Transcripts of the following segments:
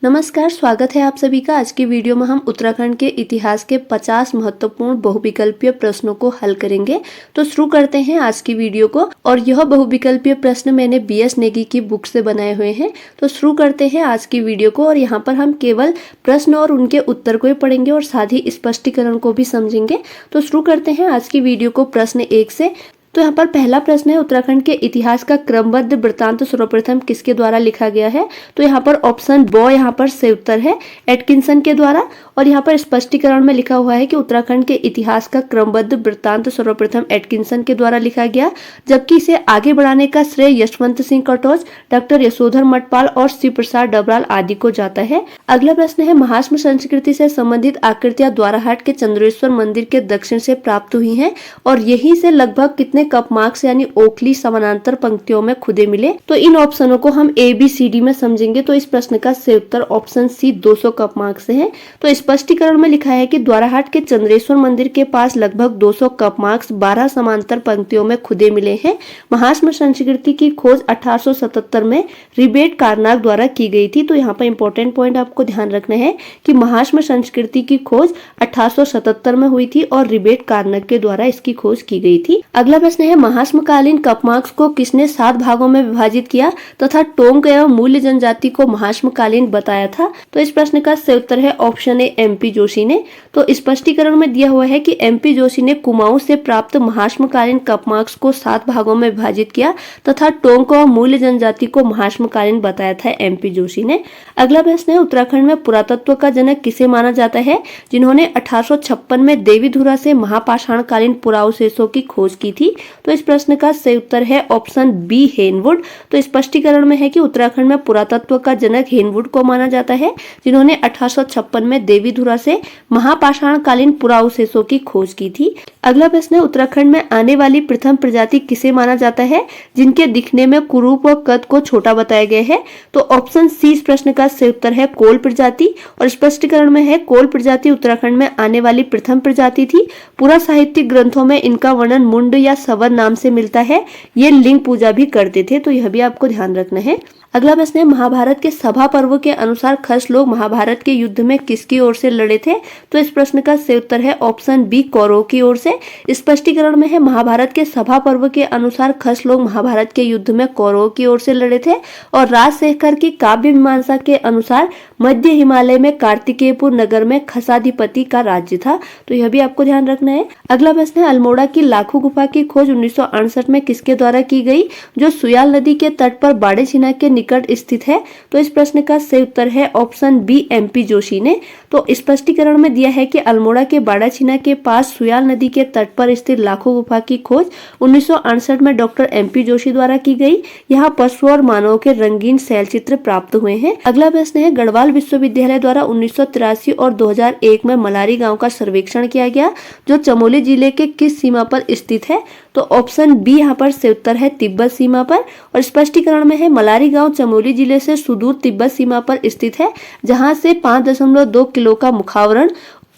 नमस्कार, स्वागत है आप सभी का। आज की वीडियो में हम उत्तराखंड के इतिहास के 50 महत्वपूर्ण बहुविकल्पीय प्रश्नों को हल करेंगे। तो शुरू करते हैं आज की वीडियो को। और यह बहुविकल्पीय प्रश्न मैंने बीएस नेगी की बुक से बनाए हुए हैं। तो शुरू करते हैं आज की वीडियो को। और यहाँ पर हम केवल प्रश्न और उनके उत्तर को ही पढ़ेंगे और साथ ही स्पष्टीकरण को भी समझेंगे। तो शुरू करते हैं आज की वीडियो को प्रश्न 1 से। तो यहाँ पर पहला प्रश्न है, उत्तराखंड के इतिहास का क्रमबद्ध वृत्तांत सर्वप्रथम किसके द्वारा लिखा गया है? तो यहाँ पर ऑप्शन ब यहाँ पर सही उत्तर है, एटकिंसन के द्वारा। और यहाँ पर स्पष्टीकरण में लिखा हुआ है कि उत्तराखंड के इतिहास का क्रमबद्ध वृत्तांत सर्वप्रथम एटकिंसन के द्वारा लिखा गया, जबकि इसे आगे बढ़ाने का श्रेय यशवंत सिंह कटोच, डॉक्टर यशोधर मठपाल और शिव प्रसाद डबराल आदि को जाता है। अगला प्रश्न है, महास्म संस्कृति से संबंधित आकृतियां द्वाराहाट के चंद्रेश्वर मंदिर के दक्षिण से प्राप्त हुई हैं और यहीं से लगभग कितने कप मार्क्स यानी ओखली समानांतर पंक्तियों में खुदे मिले? तो इन ऑप्शनों को हम ABCD में समझेंगे। तो इस प्रश्न का सही उत्तर ऑप्शन सी 200 कप मार्क्स है। तो स्पष्टीकरण में लिखा है कि द्वाराहाट के चंद्रेश्वर मंदिर के पास लगभग 200 कप मार्क्स 12 समांतर पंक्तियों में खुदे मिले हैं। महास्म संस्कृति की खोज 1877 में रिबेट कारनाग द्वारा की गई थी। तो यहाँ पर इंपॉर्टेंट पॉइंट आपको ध्यान रखना है कि महास्म संस्कृति की खोज 1877 में हुई थी और रिबेट कारनाग के द्वारा इसकी खोज की गई थी। अगला प्रश्न है, महास्मकालीन कपमार्क्स को किसने 7 भागों में विभाजित किया तथा टोंक एवं मूल्य जनजाति को महास्मकालीन बताया था? तो इस प्रश्न का सही उत्तर है ऑप्शन ए, MP जोशी ने। तो स्पष्टीकरण में दिया हुआ है कि MP जोशी ने कुमाऊं से प्राप्त महास्मकालीन कपमार्क्स को 7 भागों में विभाजित किया तथा टोंक एवं मूल्य जनजाति को महास्मकालीन बताया था MP जोशी ने। अगला प्रश्न है, उत्तराखंड में पुरातत्व का जनक किसे माना जाता है, जिन्होंने 1856 में देवीधुरा से महापाषाणकालीन पुरावशेषों की खोज की थी? तो इस प्रश्न का सही उत्तर है ऑप्शन बी, हेनवुड। तो स्पष्टीकरण में है कि उत्तराखंड में पुरातत्व का जनक हेनवुड को माना जाता है, जिन्होंने 1856 में देवीधुरा से महापाषाणकालीन पुरावशेषों की खोज की थी। अगला प्रश्न है, उत्तराखंड में आने वाली प्रथम प्रजाति किसे माना जाता है, जिनके दिखने में कुरूप और कद को छोटा बताया गया है? तो ऑप्शन सी इस प्रश्न का सही उत्तर है, कोल प्रजाति। और स्पष्टीकरण में है, कोल प्रजाति उत्तराखंड में आने वाली प्रथम प्रजाति थी। पूरा साहित्यिक ग्रंथों में इनका वर्णन मुंड या सवर नाम से मिलता है। ये लिंग पूजा भी करते थे, तो यह भी आपको ध्यान रखना है। अगला प्रश्न है, महाभारत के सभा पर्व के अनुसार खस लोग महाभारत के युद्ध में किसकी ओर से लड़े थे? तो इस प्रश्न का सही उत्तर है ऑप्शन बी, कौरव की ओर से। स्पष्टीकरण में है, महाभारत के सभा पर्व के अनुसार खस लोग महाभारत के युद्ध में कौरव की ओर से लड़े थे। और राजशेखर की काव्य मीमांसा के अनुसार मध्य हिमालय में कार्तिकेयपुर नगर में खसाधिपति का राज्य था। तो यह भी आपको ध्यान रखना है। अगला प्रश्न है, अल्मोड़ा की लाखों गुफा की खोज 1968 में किसके द्वारा की गई, जो सुयाल नदी के तट पर बाड़ेछिना के निकट स्थित है? तो इस प्रश्न का सही उत्तर है ऑप्शन बी, MP जोशी ने। तो स्पष्टीकरण में दिया है कि अल्मोड़ा के बाड़ाछिना के पास सुयाल नदी के तट पर स्थित लाखों गुफा की खोज 1968 में डॉक्टर MP जोशी द्वारा की गई। यहाँ पशु और मानव के रंगीन शैल चित्र प्राप्त हुए हैं। अगला प्रश्न है, गढ़वाल विश्वविद्यालय द्वारा 1983 और 2001 में मलारी गांव का सर्वेक्षण किया गया, जो चमोली जिले के किस सीमा पर स्थित है? तो ऑप्शन बी यहाँ पर सही उत्तर है, तिब्बत सीमा पर। और स्पष्टीकरण में है, मलारी गांव चमोली जिले से सुदूर तिब्बत सीमा पर स्थित है, जहां से 5.2 किलो का मुखावरण,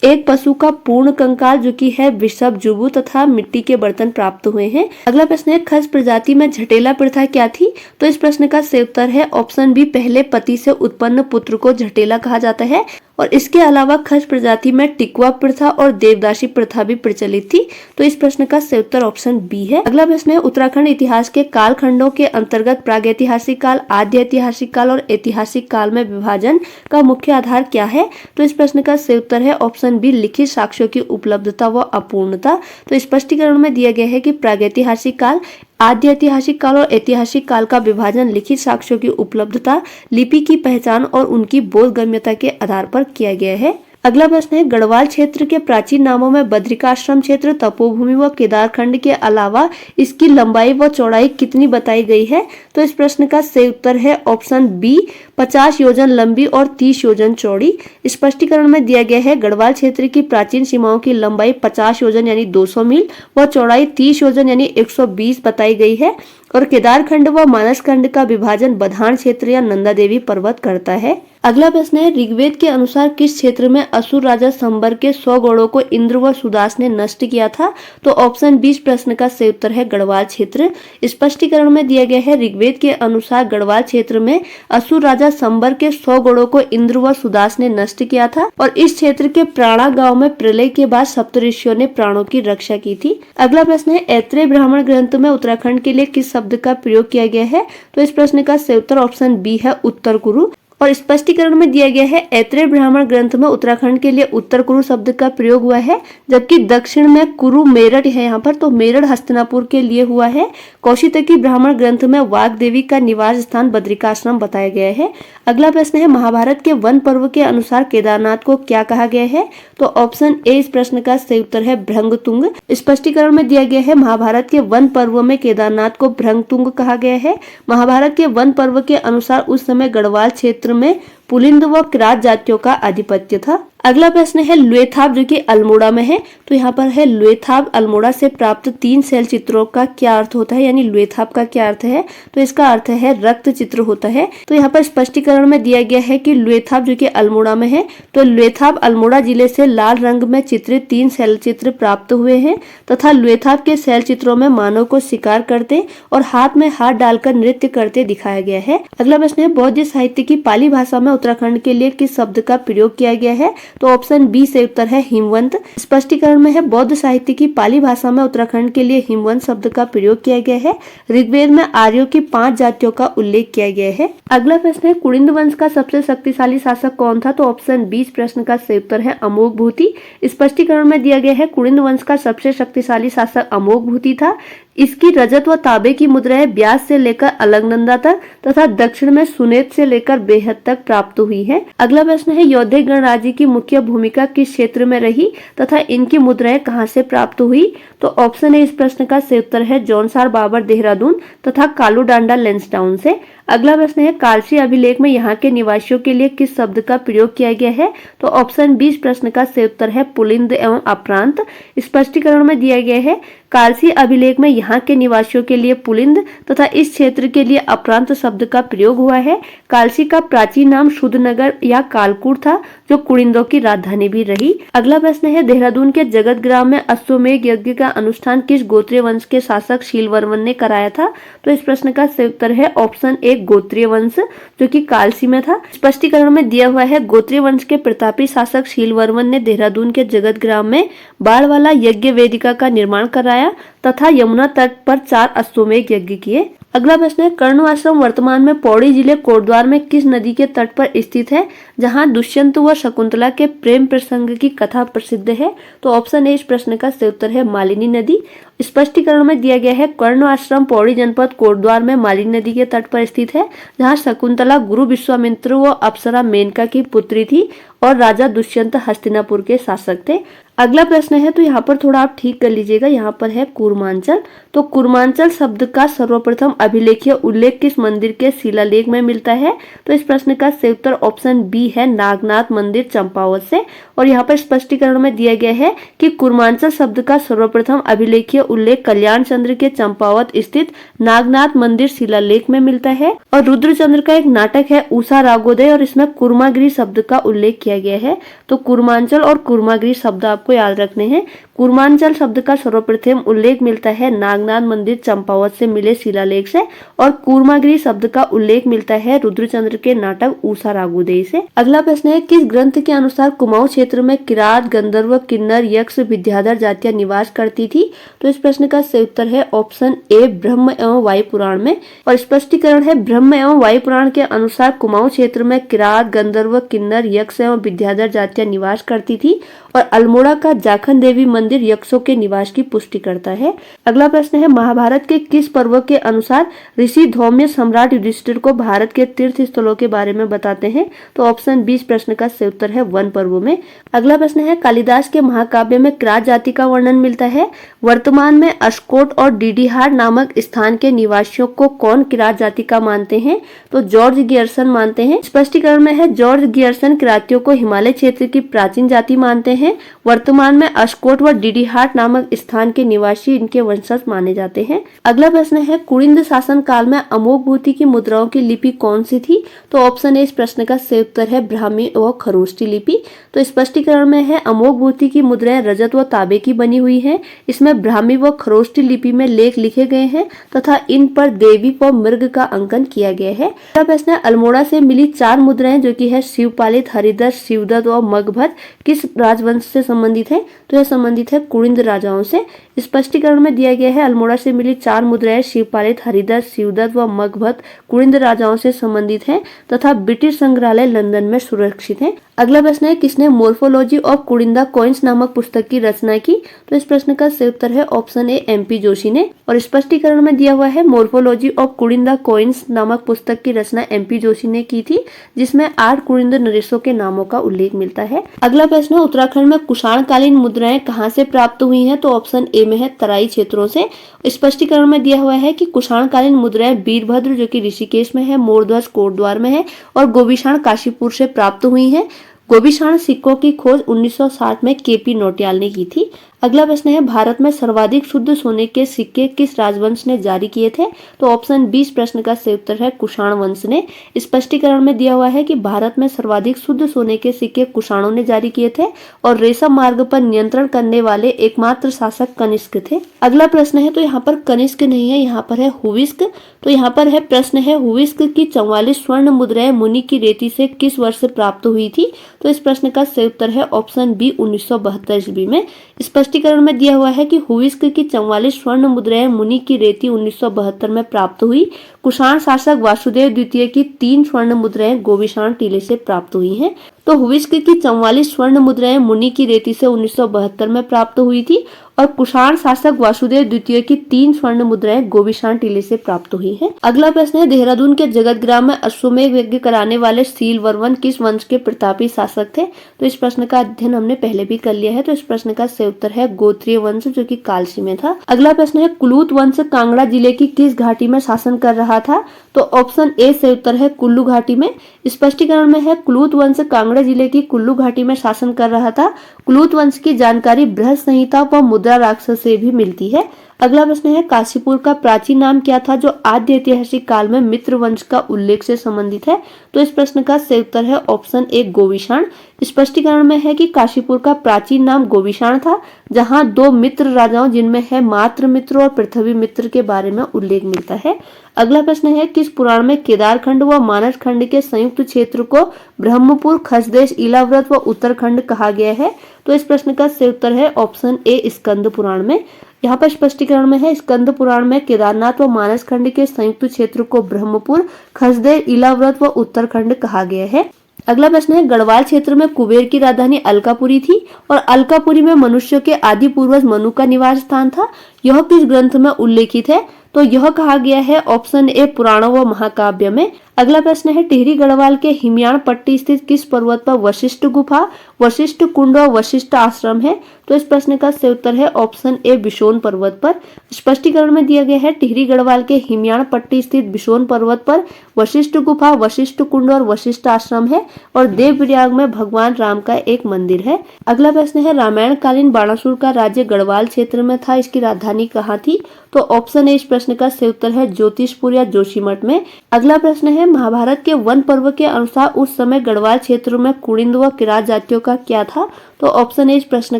एक पशु का पूर्ण कंकाल जो कि है वृषभ जुबू तथा मिट्टी के बर्तन प्राप्त हुए हैं। अगला प्रश्न है, खस प्रजाति में झटेला प्रथा क्या थी? तो इस प्रश्न का सही उत्तर है ऑप्शन बी, पहले पति से उत्पन्न पुत्र को झटेला कहा जाता है। और इसके अलावा खस प्रजाति में टिकवा प्रथा और देवदासी प्रथा भी प्रचलित थी। तो इस प्रश्न का सही उत्तर ऑप्शन बी है। अगला प्रश्न है, उत्तराखंड इतिहास के काल खंडों के अंतर्गत प्रागैतिहासिक काल, आद्य ऐतिहासिक काल और ऐतिहासिक काल में विभाजन का मुख्य आधार क्या है? तो इस प्रश्न का सही उत्तर है ऑप्शन बी, लिखित साक्ष्यों की उपलब्धता व अपूर्णता। तो स्पष्टीकरण में दिया गया है कि प्रागैतिहासिक काल, आद्य ऐतिहासिक काल और ऐतिहासिक काल का विभाजन लिखित साक्ष्यों की उपलब्धता, लिपि की पहचान और उनकी बोधगम्यता के आधार पर किया गया है। अगला प्रश्न है, गढ़वाल क्षेत्र के प्राचीन नामों में बद्रिकाश्रम क्षेत्र, तपोभूमि व केदारखंड के अलावा इसकी लंबाई व चौड़ाई कितनी बताई गई है? तो इस प्रश्न का सही उत्तर है ऑप्शन बी, 50 योजन लंबी और 30 योजन चौड़ी। स्पष्टीकरण में दिया गया है, गढ़वाल क्षेत्र की प्राचीन सीमाओं की लंबाई 50 योजन यानी 200 मील व चौड़ाई 30 योजन यानी 120 बताई गई है। और केदारखंड व मानसखंड का विभाजन बधान क्षेत्र या नंदा देवी पर्वत करता है। अगला प्रश्न है, ऋग्वेद के अनुसार किस क्षेत्र में असुर राजा संबर के 100 गौड़ों को इंद्र व सुदास ने नष्ट किया था? तो ऑप्शन 20 प्रश्न का सही उत्तर है गढ़वाल क्षेत्र। स्पष्टीकरण में दिया गया है, ऋग्वेद के अनुसार गढ़वाल क्षेत्र में असुर राजा संबर के 100 गौड़ों को इंद्र व सुदास ने नष्ट किया था और इस क्षेत्र के प्राणा गांव में प्रलय के बाद सप्तऋषियों ने प्राणों की रक्षा की थी। अगला प्रश्न है, ऐत्रेय ब्राह्मण ग्रंथ में उत्तराखंड के लिए किस शब्द का प्रयोग किया गया है? तो इस प्रश्न का सही उत्तर ऑप्शन बी है उत्तर कुरु। और स्पष्टीकरण में दिया गया है, ऐत्रेय ब्राह्मण ग्रंथ में उत्तराखंड के लिए उत्तर कुरु शब्द का प्रयोग हुआ है, जबकि दक्षिण में कुरु मेरठ है यहाँ पर, तो मेरठ हस्तिनापुर के लिए हुआ है। कौशितकी ब्राह्मण ग्रंथ में वाग देवी का निवास स्थान बद्रिकाश्रम बताया गया है। अगला प्रश्न है, महाभारत के वन पर्व के अनुसार केदारनाथ को क्या कहा गया है? तो ऑप्शन ए इस प्रश्न का सही उत्तर है भृंगतुंग। स्पष्टीकरण में दिया गया है, महाभारत के वन पर्व में केदारनाथ को भृंगतुंग कहा गया है। महाभारत के वन पर्व के अनुसार उस समय गढ़वाल क्षेत्र में पुलिंद व किरात जातियों का आधिपत्य था। अगला प्रश्न है, ल्वेथाब जो कि अल्मोड़ा में है, तो यहाँ पर है ल्वेथाब अल्मोड़ा से प्राप्त 3 शैल चित्रों का क्या अर्थ होता है, यानी ल्वेथाब का क्या अर्थ है? तो इसका अर्थ है रक्त चित्र होता है। तो यहाँ पर स्पष्टीकरण में दिया गया है कि ल्वेथाब जो कि अल्मोड़ा में है, तो ल्वेथाब अल्मोड़ा जिले से लाल रंग में चित्रित 3 शैल चित्र प्राप्त हुए हैं तथा ल्वेथाब के शैल चित्रों में मानव को शिकार करते और हाथ में हाथ डालकर नृत्य करते दिखाया गया है। अगला प्रश्न है, बौद्ध साहित्य की पाली भाषा में उत्तराखंड के लिए किस शब्द का प्रयोग किया गया है? तो ऑप्शन बी से उत्तर है हिमवंत। स्पष्टीकरण में है, बौद्ध साहित्य की पाली भाषा में उत्तराखंड के लिए हिमवंत शब्द का प्रयोग किया गया है। ऋग्वेद में आर्यों की 5 जातियों का उल्लेख किया गया है। अगला प्रश्न है, कुलिंद वंश का सबसे शक्तिशाली शासक कौन था? तो ऑप्शन 20 प्रश्न का सही उत्तर है अमोघ भूति। स्पष्टीकरण में दिया गया है, कुलिंद वंश का सबसे शक्तिशाली शासक अमोघ भूति था। इसकी रजत व तांबे की मुद्राएं ब्यास से लेकर अलकनंदा तक तथा दक्षिण में सुनेत से लेकर बेहद तक प्राप्त हुई है। अगला प्रश्न है, यौधेय गणराज्य की मुख्य भूमिका किस क्षेत्र में रही तथा इनकी मुद्राएं कहां से प्राप्त हुई? तो ऑप्शन है इस प्रश्न का सही उत्तर है जौनसार बाबर देहरादून तथा कालू डांडा लेंसडाउन से। अगला प्रश्न है, कालसी अभिलेख में यहाँ के निवासियों के लिए किस शब्द का प्रयोग किया गया है? तो ऑप्शन 20 प्रश्न का सही उत्तर है पुलिंद एवं अप्रांत। स्पष्टीकरण में दिया गया है, कालसी अभिलेख में यहाँ के निवासियों के लिए पुलिंद तथा इस क्षेत्र के लिए अप्रांत शब्द का प्रयोग हुआ है। कालसी का प्राचीन नाम शुद्धनगर या कालकूट था, जो कुलिंदों की राजधानी भी रही। अगला प्रश्न है, देहरादून के जगत ग्राम में अश्वमेध यज्ञ का अनुष्ठान किस गोत्रीय वंश के शासक शीलवर्मन ने कराया था? तो इस प्रश्न का सही उत्तर है ऑप्शन ए गोत्रीय वंश, जो कि कालसी में था। स्पष्टीकरण में दिया हुआ है, गोत्रीय वंश के प्रतापी शासक शीलवर्मन ने देहरादून के जगत ग्राम में बाढ़ वाला यज्ञ वेदिका का निर्माण कराया तथा यमुना तट पर 4 अश्वमेध यज्ञ किए। अगला प्रश्न है, कर्ण आश्रम वर्तमान में पौड़ी जिले कोटद्वार में किस नदी के तट पर स्थित है, जहां दुष्यंत व शकुंतला के प्रेम प्रसंग की कथा प्रसिद्ध है? तो ऑप्शन ए इस प्रश्न का सही उत्तर है मालिनी नदी। स्पष्टीकरण में दिया गया है, कर्ण आश्रम पौड़ी जनपद कोटद्वार में मालिनी नदी के तट पर स्थित है, जहां शकुंतला गुरु विश्वामित्र व अप्सरा मेनका की पुत्री थी और राजा दुष्यंत हस्तिनापुर के शासक थे। अगला प्रश्न है, तो यहाँ पर थोड़ा आप ठीक कर लीजिएगा, यहाँ पर है कूर्मांचल। तो कूर्मांचल शब्द का सर्वप्रथम अभिलेखीय उल्लेख किस मंदिर के शिलालेख में मिलता है? तो इस प्रश्न का सही उत्तर ऑप्शन बी है नागनाथ मंदिर चंपावत से। और यहाँ पर स्पष्टीकरण में दिया गया है कि कूर्मांचल शब्द का सर्वप्रथम अभिलेखीय उल्लेख कल्याण चंद्र के चंपावत स्थित नागनाथ मंदिर शिलालेख में मिलता है। और रुद्रचंद्र का एक नाटक है उषा रागोदय और इसमें कुर्मागिरी शब्द का उल्लेख किया गया है। तो कूर्मांचल और कुर्मागिरी शब्द आपको याद रखने हैं। कूर्मांचल शब्द का सर्वप्रथम उल्लेख मिलता है नागनाथ मंदिर चंपावत से मिले शिलालेख से और कूर्मागिरी शब्द का उल्लेख मिलता है रुद्रचंद्र के नाटक उषा रागोदय से। अगला प्रश्न है, किस ग्रंथ के अनुसार कुमाऊं क्षेत्र में किरात गंधर्व किन्नर यक्ष विद्याधर जातियां निवास करती थी? तो इस प्रश्न का सही उत्तर है ऑप्शन ए ब्रह्म एवं वायु पुराण में। और स्पष्टीकरण है, ब्रह्म एवं वायु पुराण के अनुसार कुमाऊं क्षेत्र में किरात गंधर्व किन्नर यक्ष एवं विद्याधर जातियां निवास करती थी और अल्मोड़ा का जाखन देवी मंदिर यक्षों के निवास की पुष्टि करता है। अगला प्रश्न है, महाभारत के किस पर्व के अनुसार ऋषि धौम्य सम्राट युधिष्ठिर को भारत के तीर्थ स्थलों के बारे में बताते हैं? तो ऑप्शन 20 प्रश्न का सही उत्तर है वन पर्व में। अगला प्रश्न है, कालिदास के महाकाव्य में किरात जाति का वर्णन मिलता है। वर्तमान वर्तमान में अस्कोट और डीडीहार नामक स्थान के निवासियों को कौन किरात जाति का मानते हैं? तो जॉर्ज गियर्सन मानते हैं। स्पष्टीकरण में है जॉर्ज गियर्सन किरातियों को हिमालय क्षेत्र की प्राचीन जाति मानते हैं। वर्तमान में अस्कोट व डीडीहार नामक स्थान के निवासी इनके वंशज माने जाते हैं। अगला प्रश्न है कुलिंद शासन काल में अमोघभूति की मुद्राओं की लिपि कौन सी थी? तो ऑप्शन ए इस प्रश्न का सही उत्तर है ब्राह्मी व खरोष्टी लिपि। तो स्पष्टीकरण में है अमोघभूति की मुद्राएं रजत व तांबे की बनी हुई हैं। इसमें ब्राह्मी व खरोष्टी लिपि में लेख लिखे गए हैं तथा इन पर देवी व मृग का अंकन किया गया है। अगला प्रश्न है अल्मोड़ा से मिली 4 मुद्राएं जो कि है शिवपालित, हरिदत्त, शिवदत्त और मगभद्द किस राजवंश से संबंधित है? तो यह संबंधित है कुलिंद राजाओं से। स्पष्टीकरण में दिया गया है अल्मोड़ा से मिली 4 मुद्राएं शिवपालित, हरिदत्त, शिवदत्त व मगभद्द कुलिंद राजाओं से संबंधित हैं तथा ब्रिटिश संग्रहालय लंदन में सुरक्षित हैं। अगला प्रश्न है किसने मोर्फोलॉजी ऑफ कुलिंदा कॉइन्स नामक पुस्तक की रचना की? तो इस प्रश्न का सही उत्तर है ऑप्शन ए एमपी जोशी ने। और स्पष्टीकरण में दिया हुआ है मोर्फोलॉजी ऑफ कुलिंदा कॉइन्स नामक पुस्तक की रचना एमपी जोशी ने की थी, जिसमें 8 कुलिंद नरेशों के नामों का उल्लेख मिलता है। अगला प्रश्न है उत्तराखंड में कुषाणकालीन मुद्राएं कहां से प्राप्त हुई हैं? तो ऑप्शन ए में है तराई क्षेत्रों से। स्पष्टीकरण में दिया हुआ है कि कुषाणकालीन मुद्राएं वीरभद्र जो कि ऋषिकेश में है, मोरध्वज कोटद्वार में है और गोविशाण काशीपुर से प्राप्त हुई है। गोविशाण सिक्कों की खोज 1960 में केपी नौटियाल ने की थी। अगला प्रश्न है भारत में सर्वाधिक शुद्ध सोने के सिक्के किस राजवंश ने जारी किए थे? तो ऑप्शन 20 प्रश्न का सही उत्तर है कुषाण वंश ने। स्पष्टीकरण में दिया हुआ है कि भारत में सर्वाधिक शुद्ध सोने के सिक्के कुषाणों ने जारी किए थे और रेशम मार्ग पर नियंत्रण करने वाले एकमात्र शासक कनिष्क थे। अगला प्रश्न है तो यहाँ पर कनिष्क नहीं है, यहाँ पर है हुविस्क। तो यहाँ पर है प्रश्न है हुविस्क की 44 स्वर्ण मुद्राएं मुनि की रेती से किस वर्ष से प्राप्त हुई थी? तो इस प्रश्न का सही उत्तर है ऑप्शन बी 1972 ईस्वी में। स्पष्टीकरण में दिया हुआ है कि हुविस्क की 44 स्वर्ण मुद्राएं मुनि की रेती 1972 में प्राप्त हुई। कुषाण शासक वासुदेव द्वितीय की 3 स्वर्ण मुद्राएं गोविशाण टीले से प्राप्त हुई हैं। तो हुविस्क की 44 स्वर्ण मुद्राएं मुनि की रेती से 1972 में प्राप्त हुई थी और कुषाण शासक वासुदेव द्वितीय की 3 स्वर्ण मुद्राएं गोविशाण टीले से प्राप्त हुई हैं। अगला प्रश्न है देहरादून के जगत ग्राम में अश्वमेध यज्ञ कराने वाले सीलवर्मन किस वंश के प्रतापी शासक थे? तो इस प्रश्न का अध्ययन हमने पहले भी कर लिया है। तो इस प्रश्न का सही उत्तर है गोत्रीय वंश जो कि कालसी में था। अगला प्रश्न है कुलूत वंश कांगड़ा जिले की किस घाटी में शासन कर रहा था? तो ऑप्शन ए सही उत्तर है कुल्लू घाटी में। स्पष्टीकरण में है कुलूत वंश कांगड़ा जिले की कुल्लू घाटी में शासन कर रहा था। कुलूत वंश की जानकारी बृहद संहिता व मुद्रा राक्षस से भी मिलती है। अगला प्रश्न है काशीपुर का प्राचीन नाम क्या था जो आद्य ऐतिहासिक काल में मित्र वंश का उल्लेख से संबंधित है? तो इस प्रश्न का सही उत्तर है ऑप्शन ए गोविशाण। स्पष्टीकरण में है कि काशीपुर का प्राचीन नाम गोविशाण था, जहां 2 मित्र राजाओं जिनमें है मात्र मित्र और पृथ्वी मित्र के बारे में उल्लेख मिलता है। अगला प्रश्न है किस पुराण में केदारखंड व मानस खंड के संयुक्त क्षेत्र को ब्रह्मपुर, खसदेश, इलाव्रत व उत्तरखंड कहा गया है? तो इस प्रश्न का सही उत्तर है ऑप्शन ए स्कंद पुराण में। यहाँ पर स्पष्टीकरण में है स्कंद पुराण में केदारनाथ व मानस खंड के संयुक्त क्षेत्र को ब्रह्मपुर, खसदेश, इलाव्रत व उत्तरखंड कहा गया है। अगला प्रश्न है गढ़वाल क्षेत्र में कुबेर की राजधानी अलकापुरी थी और अलकापुरी में मनुष्य के आदि पूर्वज मनु का निवास स्थान था। यह किस ग्रंथ में उल्लेखित है? तो यह कहा गया है ऑप्शन ए पुराणों व महाकाव्य में। अगला प्रश्न है टिहरी गढ़वाल के हिमयाण पट्टी स्थित किस पर्वत पर वशिष्ठ गुफा, वशिष्ठ कुंड और वशिष्ठ आश्रम है? तो इस प्रश्न का सही उत्तर है ऑप्शन ए बिशोन पर्वत पर। स्पष्टीकरण में दिया गया है टिहरी गढ़वाल के हिमयाण पट्टी स्थित बिशोन पर्वत पर वशिष्ठ गुफा, वशिष्ठ कुंड और वशिष्ठ आश्रम है और देवप्रयाग में भगवान राम का एक मंदिर है। अगला प्रश्न है रामायण कालीन बाणासुर का राज्य गढ़वाल क्षेत्र में था, इसकी राजधानी कहाँ थी? तो ऑप्शन ए इस प्रश्न का सही उत्तर है ज्योतिषपुर या जोशीमठ में। अगला प्रश्न है महाभारत के वन पर्व के अनुसार उस समय गढ़वाल क्षेत्र में कुलिंद व किरात जातियों का क्या था? तो ऑप्शन ए इस प्रश्न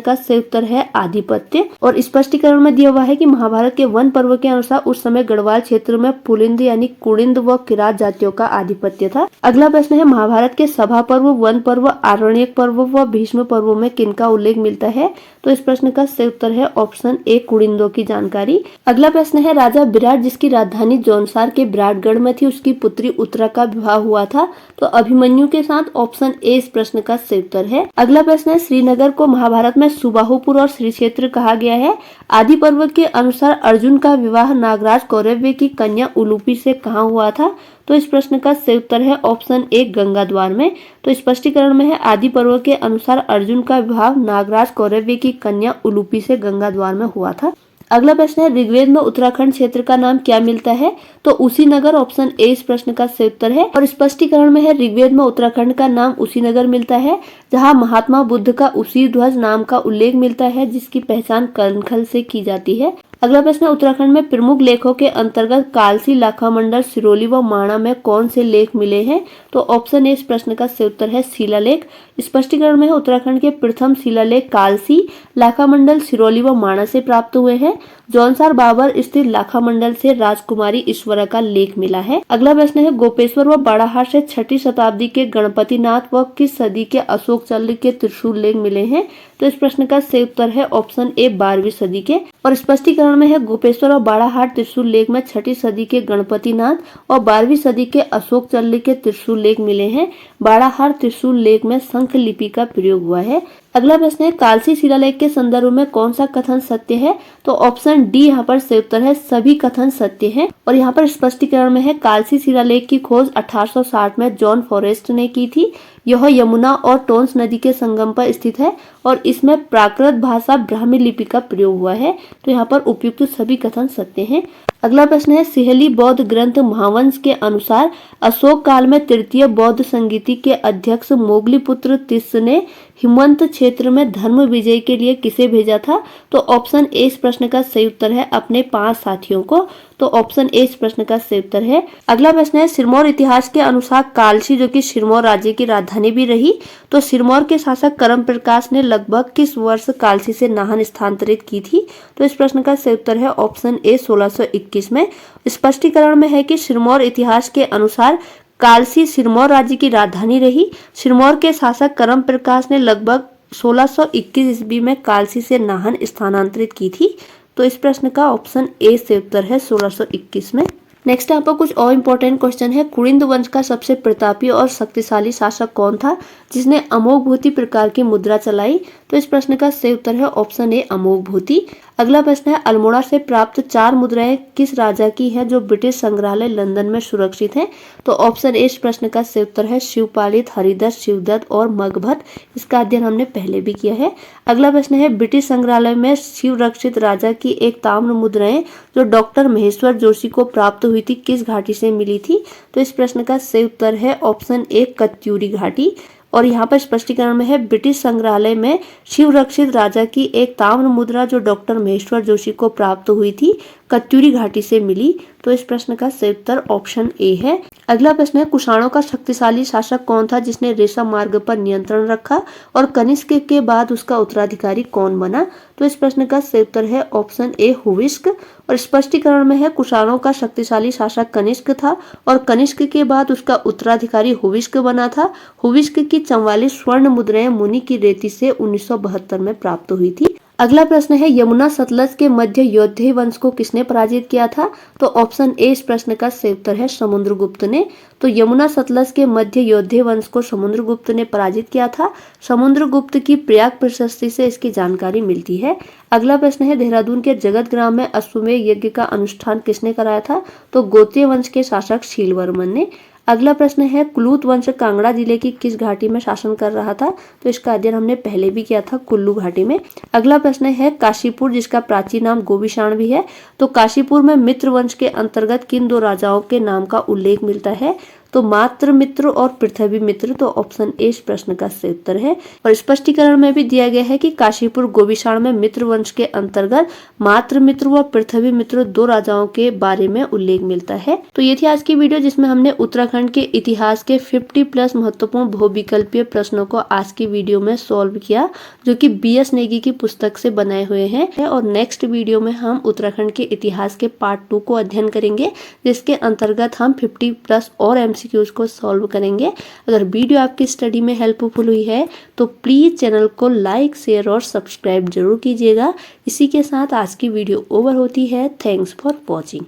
का सही उत्तर है आधिपत्य। और स्पष्टीकरण में दिया हुआ है कि महाभारत के वन पर्व के अनुसार उस समय गढ़वाल क्षेत्र में पुलिंद यानी कुलिंद व किरात जातियों का आधिपत्य था। अगला प्रश्न है महाभारत के सभा पर्व, वन पर्व, आरण्यक पर्व व भीष्म पर्व में किनका उल्लेख मिलता है? तो इस प्रश्न का सही उत्तर है ऑप्शन ए कुलिंदों की जानकारी। अगला प्रश्न है राजा विराट जिसकी राजधानी जौनसार के विराटगढ़ में थी, उसकी पुत्री उत्तरा का विवाह हुआ था तो अभिमन्यु के साथ। ऑप्शन ए इस प्रश्न का सही उत्तर है। अगला प्रश्न है श्रीनगर को महाभारत में सुबाहुपुर और श्री क्षेत्र कहा गया है। आदि पर्व के अनुसार अर्जुन का विवाह नागराज कौरव्य की कन्या उलूपी से कहाँ हुआ था? तो इस प्रश्न का सही उत्तर है ऑप्शन ए गंगाद्वार में। तो स्पष्टीकरण में है आदि पर्व के अनुसार अर्जुन का विवाह नागराज कौरव्य की कन्या उलूपी से गंगाद्वार में हुआ था। अगला प्रश्न है ऋग्वेद में उत्तराखंड क्षेत्र का नाम क्या मिलता है? तो उसी नगर, ऑप्शन ए इस प्रश्न का सही उत्तर है। और स्पष्टीकरण में है ऋग्वेद में उत्तराखंड का नाम उसी नगर मिलता है जहां महात्मा बुद्ध का उसी ध्वज नाम का उल्लेख मिलता है जिसकी पहचान कर्णखल से की जाती है। अगला प्रश्न उत्तराखंड में प्रमुख लेखों के अंतर्गत कालसी, लाखामंडल, सिरोली व माणा में कौन से लेख मिले हैं? तो ऑप्शन ए इस प्रश्न का सही उत्तर है शिलालेख। स्पष्टीकरण में है उत्तराखंड के प्रथम शिलालेख कालसी, लाखामंडल, सिरोली व माणा से प्राप्त हुए हैं। जौनसार बाबर स्थित लाखामंडल से राजकुमारी ईश्वरा का लेख मिला है। अगला प्रश्न है गोपेश्वर व बाड़ाहाट से 6ठी शताब्दी के गणपतिनाथ व किस सदी के अशोक चल्र के त्रिशूल लेख मिले हैं? तो इस प्रश्न का सही उत्तर है ऑप्शन ए 12वीं सदी के। और स्पष्टीकरण में है गोपेश्वर और बाड़ाहाट त्रिशूल लेख में 6ठी सदी के गणपतिनाथ और 12वीं सदी के अशोक चल्र के त्रिशूल लेख मिले हैं। बाड़ाहाट त्रिशूल लेख में शंख लिपि का प्रयोग हुआ है। अगला प्रश्न है कालसी शिलालेख के संदर्भ में कौन सा कथन सत्य है? तो ऑप्शन डी यहाँ पर सही उत्तर है, सभी कथन सत्य हैं। और यहाँ पर स्पष्टीकरण में है कालसी शिलालेख की खोज 1860 में जॉन फॉरेस्ट ने की थी। यह यमुना और टोंस नदी के संगम पर स्थित है और इसमें प्राकृत भाषा ब्राह्मी लिपि का प्रयोग हुआ है। तो यहाँ पर उपयुक्त सभी कथन सत्य हैं। अगला प्रश्न है सिहली बौद्ध ग्रंथ महावंश के अनुसार अशोक काल में तृतीय बौद्ध संगीति के अध्यक्ष मोगलीपुत्र तिस्स ने हिमवंत क्षेत्र में धर्म विजय के लिए किसे भेजा था? तो ऑप्शन ए इस प्रश्न का सही उत्तर है अपने 5 साथियों को। तो ऑप्शन ए इस प्रश्न का सही उत्तर है। अगला प्रश्न है सिरमौर इतिहास के अनुसार कालसी जो कि सिरमौर राज्य की राजधानी भी रही, तो सिरमौर के शासक करम प्रकाश ने लगभग किस वर्ष कालसी से नाहन स्थानांतरित की थी? तो इस प्रश्न का सही उत्तर है ऑप्शन ए 1621 में। स्पष्टीकरण में है कि सिरमौर इतिहास के अनुसार कालसी सिरमौर राज्य की राजधानी रही। सिरमौर के शासक करम प्रकाश ने लगभग 1621 ईस्वी में कालसी से नाहन स्थानांतरित की थी। तो इस प्रश्न का ऑप्शन ए से उत्तर है 1621 में। नेक्स्ट यहाँ पर कुछ और इम्पोर्टेंट क्वेश्चन है। कुरिंद वंश का सबसे प्रतापी और शक्तिशाली शासक कौन था जिसने अमोघभूति प्रकार की मुद्रा चलाई? तो इस प्रश्न का सही उत्तर है ऑप्शन ए अमोघभूति। अगला प्रश्न है अल्मोड़ा से प्राप्त 4 मुद्राएं किस राजा की है जो ब्रिटिश संग्रहालय लंदन में सुरक्षित है? तो ऑप्शन ए इस प्रश्न का सही उत्तर है शिवपालित, हरिदत्त, शिवदत्त और मगभट्ट। इसका अध्ययन हमने पहले भी किया है। अगला प्रश्न है ब्रिटिश संग्रहालय में शिव रक्षित राजा की एक ताम्र मुद्राएं जो डॉक्टर महेश्वर जोशी को प्राप्त हुई थी किस घाटी से मिली थी? तो इस प्रश्न का सही उत्तर है ऑप्शन ए कत्यूरी घाटी। और यहाँ पर स्पष्टीकरण में है ब्रिटिश संग्रहालय में शिव रक्षित राजा की एक ताम्र मुद्रा जो डॉक्टर महेश्वर जोशी को प्राप्त हुई थी कत्यूरी घाटी से मिली। तो इस प्रश्न का सही उत्तर ऑप्शन ए है। अगला प्रश्न है कुषाणों का शक्तिशाली शासक कौन था जिसने रेशम मार्ग पर नियंत्रण रखा और कनिष्क के बाद उसका उत्तराधिकारी कौन बना? तो इस प्रश्न का सही उत्तर है ऑप्शन ए हुविस्क। और स्पष्टीकरण में है कुषाणों का शक्तिशाली शासक कनिष्क था और कनिष्क के बाद उसका उत्तराधिकारी हुविस्क बना था। हुविस्क की 44 स्वर्ण मुद्राएं मुनि की रेती से 1972 में प्राप्त हुई थी। अगला प्रश्न है यमुना सतलज के मध्य यौधेय वंश को किसने पराजित किया था? तो ऑप्शन ए इस प्रश्न का सही उत्तर है समुद्रगुप्त ने। तो यमुना सतलज के मध्य यौधेय वंश को समुद्रगुप्त ने पराजित किया था। समुद्रगुप्त की प्रयाग प्रशस्ति से इसकी जानकारी मिलती है। अगला प्रश्न है देहरादून के जगत ग्राम में अश्वमेध यज्ञ का अनुष्ठान किसने कराया था? तो गोत्रीय वंश के शासक शीलवर्मन ने। अगला प्रश्न है कुलूत वंश कांगड़ा जिले की किस घाटी में शासन कर रहा था? तो इसका अध्ययन हमने पहले भी किया था कुल्लू घाटी में। अगला प्रश्न है काशीपुर जिसका प्राचीन नाम गोविशाण भी है, तो काशीपुर में मित्र वंश के अंतर्गत किन 2 राजाओं के नाम का उल्लेख मिलता है? तो मात्र मित्र और पृथ्वी मित्र। तो ऑप्शन ए इस प्रश्न का सही उत्तर है। और स्पष्टीकरण में भी दिया गया है कि काशीपुर गोविशाण में मित्र वंश के अंतर्गत मात्र मित्र व पृथ्वी मित्र 2 राजाओं के बारे में उल्लेख मिलता है। तो ये थी आज की वीडियो जिसमें हमने उत्तराखंड के इतिहास के 50+ महत्वपूर्ण बहुविकल्पीय प्रश्नों को आज की वीडियो में सॉल्व किया जो कि BS नेगी की पुस्तक से बनाए हुए हैं। और नेक्स्ट वीडियो में हम उत्तराखंड के इतिहास के पार्ट 2 को अध्ययन करेंगे जिसके अंतर्गत हम 50+ और MCQs को सॉल्व करेंगे। अगर वीडियो आपकी स्टडी में हेल्पफुल हुई है तो प्लीज चैनल को लाइक, शेयर और सब्सक्राइब जरूर कीजिएगा। इसी के साथ आज की वीडियो ओवर होती है। Thanks for watching.